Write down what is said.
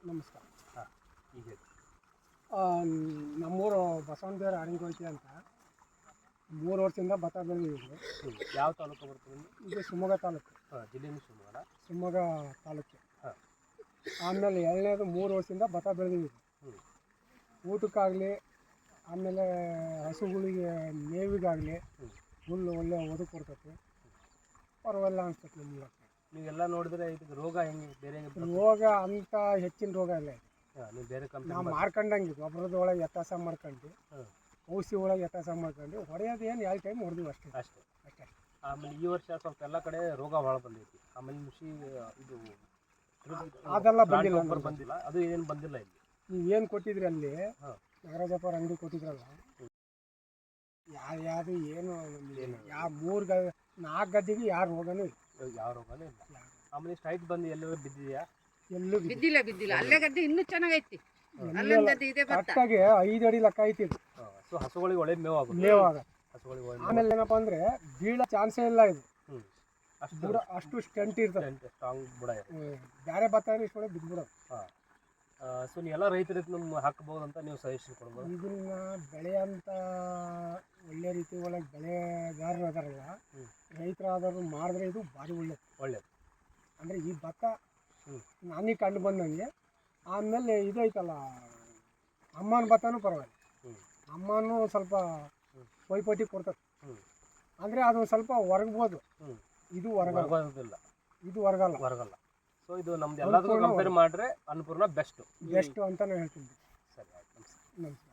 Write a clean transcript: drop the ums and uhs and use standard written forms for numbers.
ನಮಸ್ಕಾರ. ಹಾಂ, ಈಗ ಹೇಳಿ. ನಮ್ಮೂರು ಬಸವನದೇವರ ಅಡಿಗೋಯ್ತಿ ಅಂತ 3 ವರ್ಷದಿಂದ ಭತ್ತ ಬೆಳೆದಿದ್ದೀವಿ. ಯಾವ ತಾಲೂಕು ಬರ್ತದೆ? ಇದು ಶಿವಮೊಗ್ಗ ತಾಲೂಕು. ಹಾಂ, ಜಿಲ್ಲೆಯಲ್ಲಿ ಶಿವಮೊಗ್ಗ. ಶಿವಮೊಗ್ಗ ತಾಲೂಕು. ಹಾಂ. ಆಮೇಲೆ 2ನೇದು 3 ವರ್ಷದಿಂದ ಭತ್ತ ಬೆಳೆದಿದ್ದೀವಿ. ಊಟಕ್ಕಾಗಲಿ, ಆಮೇಲೆ ಹಸುಗಳಿಗೆ ಮೇವಿಗಾಗಲಿ ಹುಲ್ಲು ಒಳ್ಳೆ ಒದಗಿ ಕೊಡ್ತೈತಿ. ಪರವಾಗಿಲ್ಲ ಅನ್ಸ್ತೈತಿ ನಮ್ಗೆ. ನೀವೆಲ್ಲ ನೋಡಿದ್ರೆ ಇದಕ್ಕೆ ರೋಗ ಹೆಂಗೆ ಬೇರೆ ರೋಗ ಅಂತ ಹೆಚ್ಚಿನ ರೋಗ ಇಲ್ಲ. ನೀವು ಬೇರೆ ಕಂಪ್ನಿ ನಾವು ಮಾರ್ಕೊಂಡಂಗೆ ಗೊಬ್ಬರದೊಳಗೆ ವ್ಯತ್ಯಾಸ ಮಾಡ್ಕೊಂಡು, ಔಷಧಿ ಒಳಗೆ ವ್ಯತ್ಯಾಸ ಮಾಡ್ಕೊಂಡು ಹೊಡೆಯೋದು ಏನು 2 ಟೈಮ್ ಹೊಡೆದಿವಿ ಅಷ್ಟೇ. ಅಷ್ಟೇ. ಆಮೇಲೆ ಈ ವರ್ಷ ಸ್ವಲ್ಪ ಎಲ್ಲ ಕಡೆ ರೋಗ ಭಾಳ ಬಂದೈತಿ. ಆಮೇಲೆ ಇದು ಅದೆಲ್ಲ ಬಂದಿಲ್ಲ, ಅದು ಏನು ಬಂದಿಲ್ಲ ಇಲ್ಲಿ. ನೀವು ಏನು ಕೊಟ್ಟಿದ್ರಿ ಅಲ್ಲಿ ನಾಗರಾಜಪ್ಪ ಅಂಗಡಿ ಕೊಟ್ಟಿದ್ರಲ್ಲ, ಯಾವ್ದು ಏನು ಯಾವ 4 ಗದ್ದೆಗೆ ಯಾವ ರೋಗನೂ ಇಲ್ಲ. ಯಾವ ರೋಗನೂ ಇಲ್ಲ. ಆಮೇಲೆ ಸ್ಟ್ರೈಟ್ ಬಂದು ಎಲ್ಲರೂ ಬಿದ್ದಿದೆಯಾ? ಎಲ್ಲೂ ಬಿದ್ದಿಲ್ಲ. ಅಲ್ಲೇ ಗದ್ದೆ ಇನ್ನೂ ಚೆನ್ನಾಗೈತಿ. ಕರೆಕ್ಟಾಗಿ 5 ಅಡಿ ಲೆಕ್ಕ ಐತಿ. ಸೊ ಹಸುಗಳಿಗೆ ಒಳ್ಳೆ ಮೇವು ಹಸುಗಳಿಗೆ ಒಳ್ಳೆ. ಆಮೇಲೆ ಏನಪ್ಪ ಅಂದ್ರೆ ಬೀಳೋ ಚಾನ್ಸೇ ಇಲ್ಲ. ಇದು ಅಷ್ಟು ಅಷ್ಟು ಸ್ಟೆಂಟ್ ಇರ್ತದೆ, ಸ್ಟ್ರಾಂಗ್ ಬುಡ. ಬೇರೆ ಭತ್ತ ಇಷ್ಟೊಳಗೆ ಬಿದ್ದುಬಿಡೋದು. ಹಾಂ. ಸೊ ನೀವೆಲ್ಲ ರೈತರಿಗೆ ನಮ್ಮ ಹಾಕ್ಬೋದು ಅಂತ ನೀವು ಸಜೆಷನ್ ಕೊಡ್ಬೋದು. ಇದನ್ನ ಬೆಳೆಯಂತ ಒಳ್ಳೆ ರೀತಿ ಒಳಗೆ ಬೆಳೆಗಾರರು ಅದಾರಲ್ಲ, ರೈತರಾದರೂ ಮಾಡಿದ್ರೆ ಇದು ಭಾರಿ ಒಳ್ಳೇದು. ಅಂದರೆ ಈ ಭತ್ತ ನನಗೆ ಕಂಡು ಬಂದಂಗೆ. ಆಮೇಲೆ ಇದು ಐತಲ್ಲ ಅಮ್ಮನ ಭತ್ತನೂ ಪರವಾಗಿಲ್ಲ. ಅಮ್ಮನೂ ಸ್ವಲ್ಪ ಪೈಪೋಟಿ ಕೊಡ್ತದೆ. ಅಂದರೆ ಅದು ಸ್ವಲ್ಪ ಹೊರಗ್ಬೋದು. ಇದು ಹೊರಗೋದಿಲ್ಲ, ಇದು ಹೊರಗಲ್ಲ. ಸೊ ಇದು ನಮ್ದು ಎಲ್ಲದಕ್ಕೂ ಕಂಪೇರ್ ಮಾಡಿದ್ರೆ ಅನ್ನಪೂರ್ಣ ಬೆಸ್ಟ್ ಅಂತ ನಾನು ಹೇಳ್ತೀನಿ. ಸರಿ, ಆಯ್ತು. ನಮಸ್ಕಾರ.